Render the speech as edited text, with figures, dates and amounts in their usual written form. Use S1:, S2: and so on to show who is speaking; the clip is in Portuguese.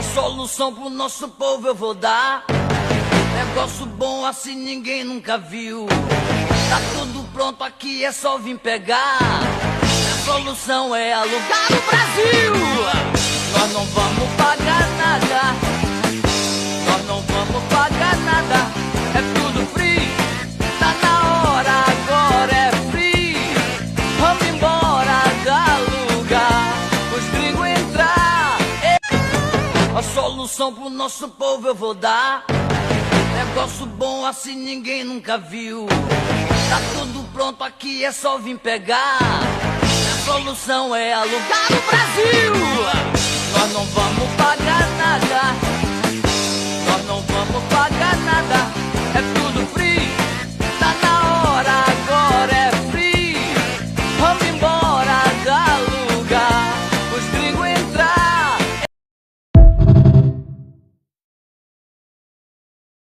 S1: A solução pro nosso povo eu vou dar. Negócio bom assim ninguém nunca viu. Tá tudo pronto aqui, é só vir pegar. A solução é alugar o Brasil. Nós não vamos pagar nada. Nós não vamos pagar nada. É tudo free. Tá na hora, agora é free. Vamos embora, dá lugar os gringos entrar. A solução pro nosso povo eu vou dar. Negócio bom assim ninguém nunca viu. Tá tudo pronto aqui, é só vir pegar. A solução é alugar o Brasil. Nós não vamos